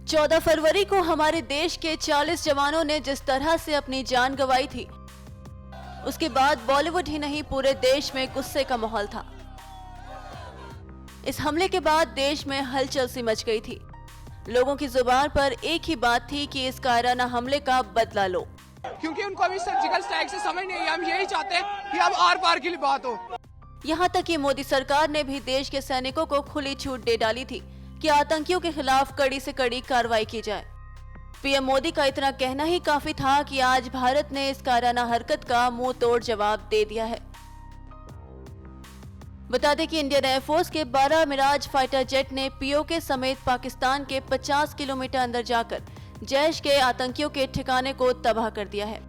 14 फरवरी को हमारे देश के 40 जवानों ने जिस तरह से अपनी जान गंवाई थी, उसके बाद बॉलीवुड ही नहीं पूरे देश में गुस्से का माहौल था। इस हमले के बाद देश में हलचल सी मच गई थी। लोगों की जुबान पर एक ही बात थी कि इस कायराना हमले का बदला लो, क्योंकि उनको अभी सर्जिकल स्ट्राइक से समझ नहीं है। हम यही चाहते हैं कि अब आर पार की बात हो। यहाँ तक कि मोदी सरकार ने भी देश के सैनिकों को खुली छूट दे डाली थी कि आतंकियों के खिलाफ कड़ी से कड़ी कार्रवाई की जाए। पीएम मोदी का इतना कहना ही काफी था कि आज भारत ने इस कायराना हरकत का मुंह तोड़ जवाब दे दिया है। बता दें कि इंडियन एयरफोर्स के 12 मिराज फाइटर जेट ने पीओके समेत पाकिस्तान के 50 किलोमीटर अंदर जाकर जैश के आतंकियों के ठिकाने को तबाह कर दिया है।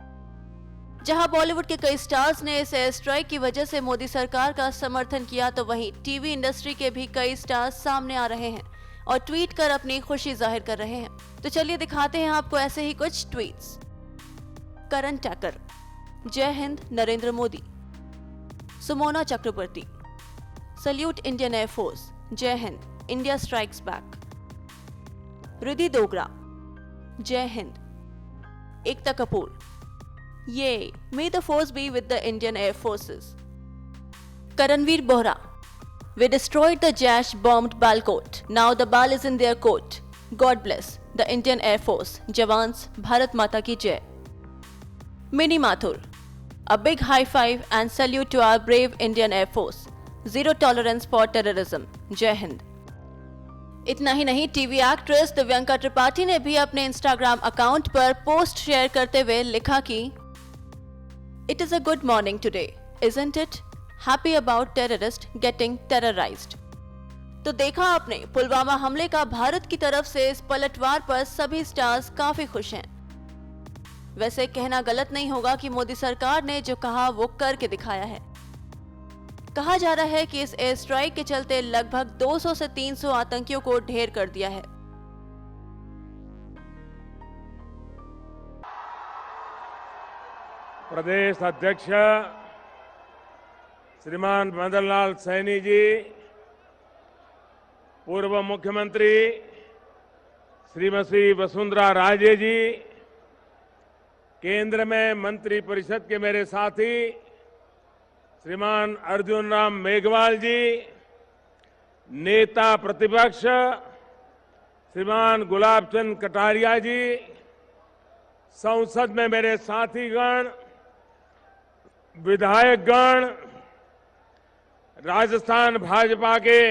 जहां बॉलीवुड के कई स्टार्स ने इस एयर स्ट्राइक की वजह से मोदी सरकार का समर्थन किया, तो वहीं टीवी इंडस्ट्री के भी कई स्टार्स सामने आ रहे हैं और ट्वीट कर अपनी खुशी जाहिर कर रहे हैं। तो चलिए दिखाते हैं आपको ऐसे ही कुछ ट्वीट्स। करण टैकर, जय Hind Narendra Modi. Sumona Chakravarti, salute Indian air force, जय Hind, India strikes back. Riddhi Dogra, जय हिंद। एकता कपूर, ये may the force be with the Indian air forces. Karanvir Bohra, we destroyed the Jaish bombed Balkot. Now the ball is in their court. God bless the Indian Air Force. Jawans, Bharat Mata ki jai. Mini Mathur, a big high five and salute to our brave Indian Air Force. Zero tolerance for terrorism. Jai Hind. इतना ही नहीं, TV actress Divyanka Tripathi ने भी अपने Instagram account पर post share करते हुए लिखा कि it is a good morning today, isn't it? Happy about terrorist getting terrorised. तो देखा आपने, पुलवामा हमले का भारत की तरफ से इस पलटवार पर सभी स्टार्स काफी खुश हैं। वैसे कहना गलत नहीं होगा कि मोदी सरकार ने जो कहा वो करके दिखाया है। कहा जा रहा है कि इस एयर स्ट्राइक के चलते लगभग 200 से 300 आतंकियों को ढेर कर दिया है। प्रदेश अध्यक्ष श्रीमान मदन लाल सैनी जी, पूर्व मुख्यमंत्री श्रीमती वसुंधरा राजे जी, केंद्र में मंत्रिपरिषद के मेरे साथी श्रीमान अर्जुन राम मेघवाल जी, नेता प्रतिपक्ष श्रीमान गुलाब चंद कटारिया जी, संसद में मेरे साथीगण, विधायकगण, राजस्थान भाजपा के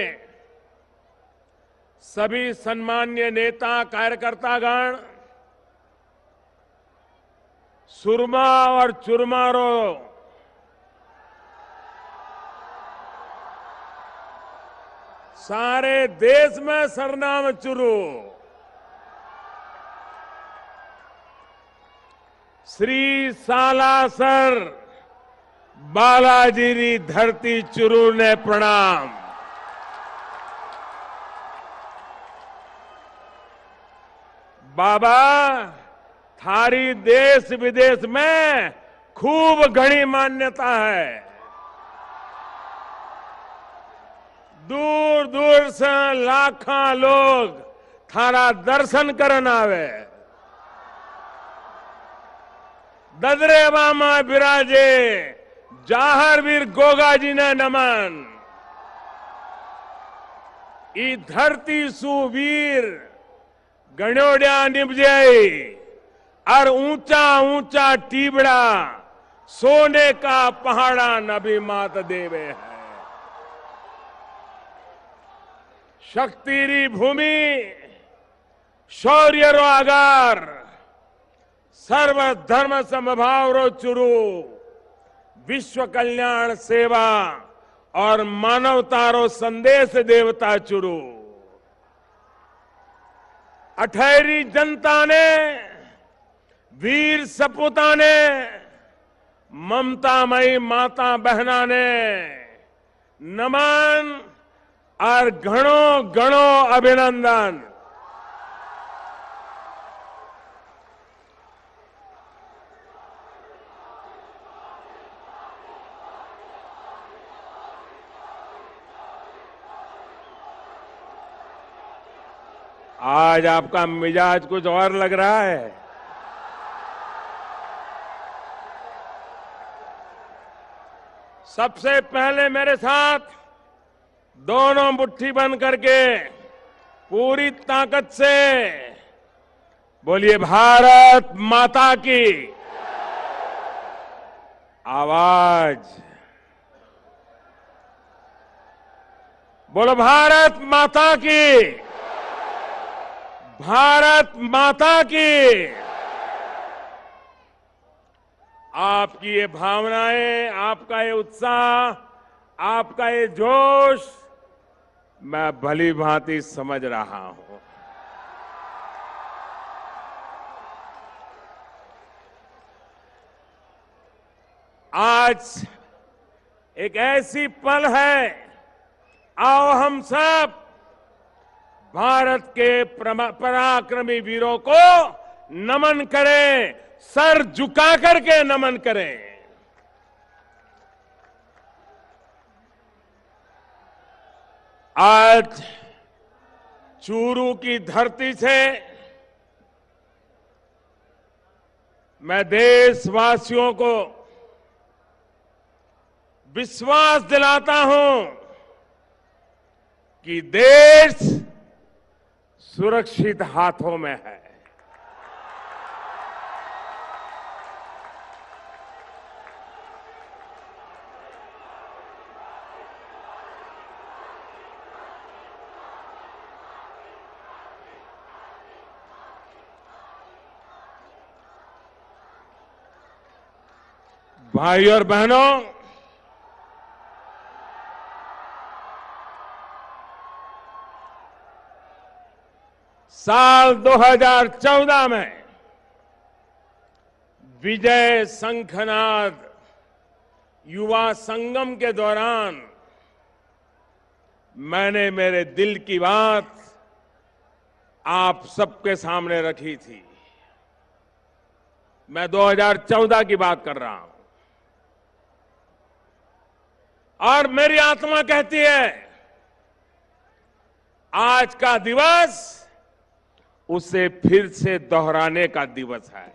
सभी सम्मान्य नेता कार्यकर्तागण, सुरमा और चुरमारों, सारे देश में सरनाम चुरू, श्री सालासर बालाजी री धरती चुरू ने प्रणाम। बाबा थारी देश विदेश में खूब घनी मान्यता है। दूर दूर से लाखों लोग थारा दर्शन करन आवे। ददरेवा में बिराजे जाहरवीर गोगा जी ने नमन। ई धरती सुवीर गणोड्या निपजे और ऊंचा ऊंचा टीबड़ा सोने का पहाड़ा नबी मात देवे है। शक्तिरी भूमि शौर्य रो आगार, सर्व धर्म समभाव रो चुरू, विश्व कल्याण सेवा और मानवता रो संदेश देवता चुरू। अठहरी जनता ने, वीर सपूता ने, ममतामयी माता बहना ने नमन और घणो घणो अभिनंदन। आज आपका मिजाज कुछ और लग रहा है। सबसे पहले मेरे साथ दोनों मुट्ठी बंद करके पूरी ताकत से बोलिए, भारत माता की आवाज। बोलो, भारत माता की, भारत माता की। आपकी ये भावनाएं, आपका ये उत्साह, आपका ये जोश मैं भली भांति समझ रहा हूं। आज एक ऐसी पल है, आओ हम सब भारत के पराक्रमी वीरों को नमन करें, सर झुका करके नमन करें। आज चूरू की धरती से मैं देशवासियों को विश्वास दिलाता हूं कि देश सुरक्षित हाथों में है। भाई और बहनों, साल 2014 में विजय शंखनाद युवा संगम के दौरान मैंने मेरे दिल की बात आप सबके सामने रखी थी। मैं 2014 की बात कर रहा हूं और मेरी आत्मा कहती है, आज का दिवस उसे फिर से दोहराने का दिवस है।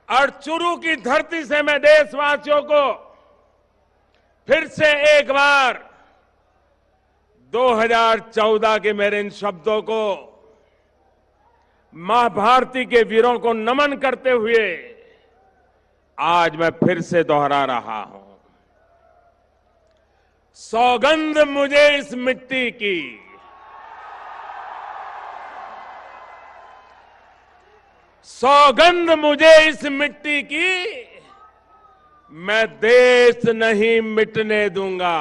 और चूरू की धरती से मैं देशवासियों को फिर से एक बार 2014 के मेरे इन शब्दों को मां भारती के वीरों को नमन करते हुए आज मैं फिर से दोहरा रहा हूं। सौगंध मुझे इस मिट्टी की, सौगंध मुझे इस मिट्टी की, मैं देश नहीं मिटने दूंगा।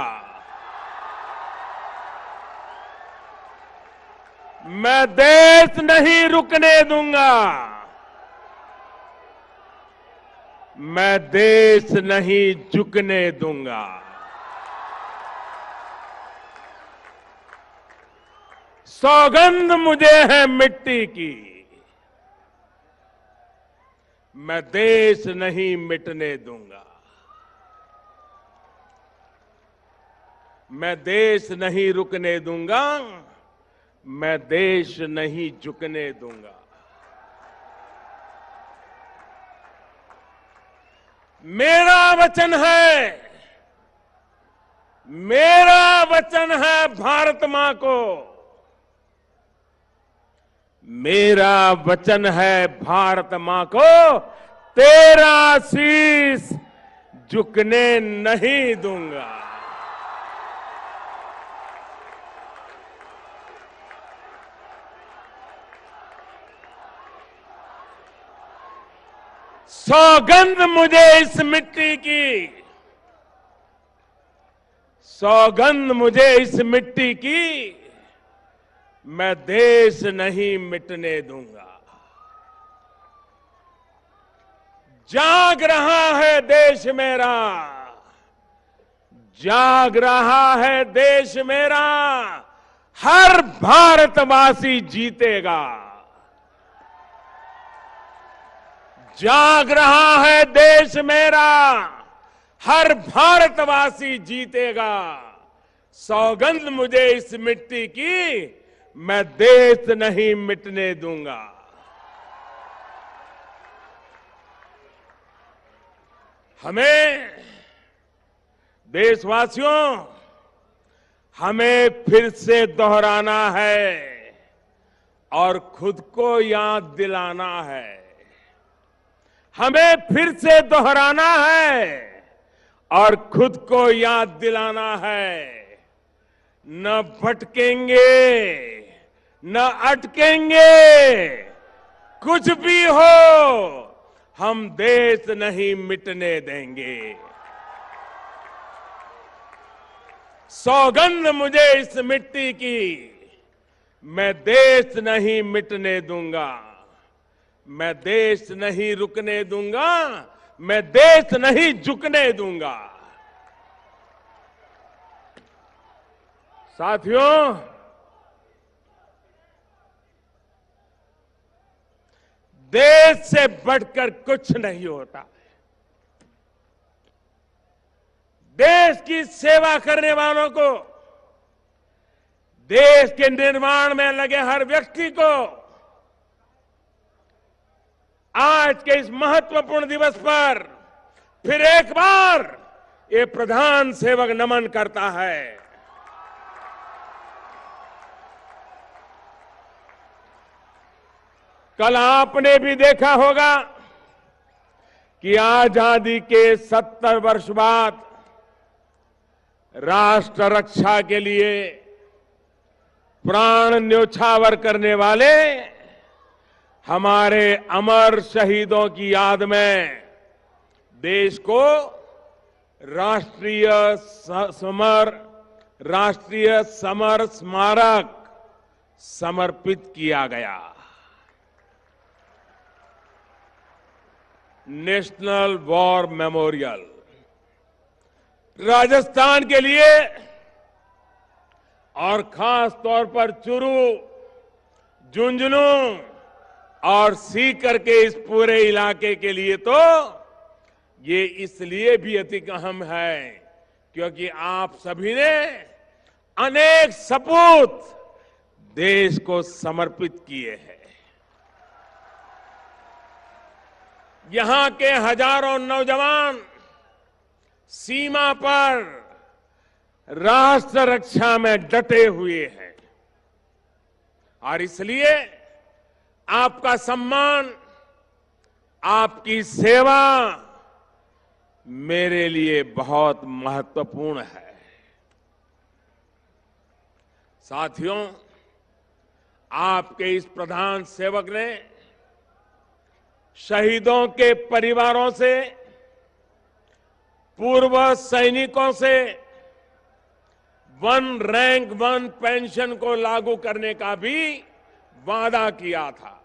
मैं देश नहीं रुकने दूंगा। मैं देश नहीं झुकने दूंगा। सौगंध मुझे है मिट्टी की, मैं देश नहीं मिटने दूंगा। मैं देश नहीं रुकने दूंगा। मैं देश नहीं झुकने दूंगा। मेरा वचन है, मेरा वचन है भारत मां को, मेरा वचन है भारत मां को, तेरा शीश झुकने नहीं दूंगा। सौगंध मुझे इस मिट्टी की, सौगंध मुझे इस मिट्टी की, मैं देश नहीं मिटने दूंगा। जाग रहा है देश मेरा, जाग रहा है देश मेरा, हर भारतवासी जीतेगा। जाग रहा है देश मेरा, हर भारतवासी जीतेगा। सौगंध मुझे इस मिट्टी की, मैं देश नहीं मिटने दूंगा। हमें देशवासियों, हमें फिर से दोहराना है और खुद को याद दिलाना है। हमें फिर से दोहराना है और खुद को याद दिलाना है। न भटकेंगे, न अटकेंगे, कुछ भी हो, हम देश नहीं मिटने देंगे। सौगंध मुझे इस मिट्टी की, मैं देश नहीं मिटने दूंगा। मैं देश नहीं रुकने दूंगा, मैं देश नहीं झुकने दूंगा। साथियों, देश से बढ़कर कुछ नहीं होता। देश की सेवा करने वालों को, देश के निर्माण में लगे हर व्यक्ति को आज के इस महत्वपूर्ण दिवस पर फिर एक बार ये प्रधान सेवक नमन करता है। कल आपने भी देखा होगा कि आजादी के 70 वर्ष बाद राष्ट्र रक्षा के लिए प्राण न्योछावर करने वाले हमारे अमर शहीदों की याद में देश को राष्ट्रीय समर स्मारक समर्पित किया गया। नेशनल वॉर मेमोरियल राजस्थान के लिए और खास तौर पर चुरू, झुंझुनू और सीकर के इस पूरे इलाके के लिए तो ये इसलिए भी अधिक अहम है क्योंकि आप सभी ने अनेक सपूत देश को समर्पित किए हैं। यहां के हजारों नौजवान सीमा पर राष्ट्र रक्षा में डटे हुए हैं और इसलिए आपका सम्मान, आपकी सेवा मेरे लिए बहुत महत्वपूर्ण है। साथियों, आपके इस प्रधान सेवक ने शहीदों के परिवारों से, पूर्व सैनिकों से वन रैंक वन पेंशन को लागू करने का भी वादा किया था।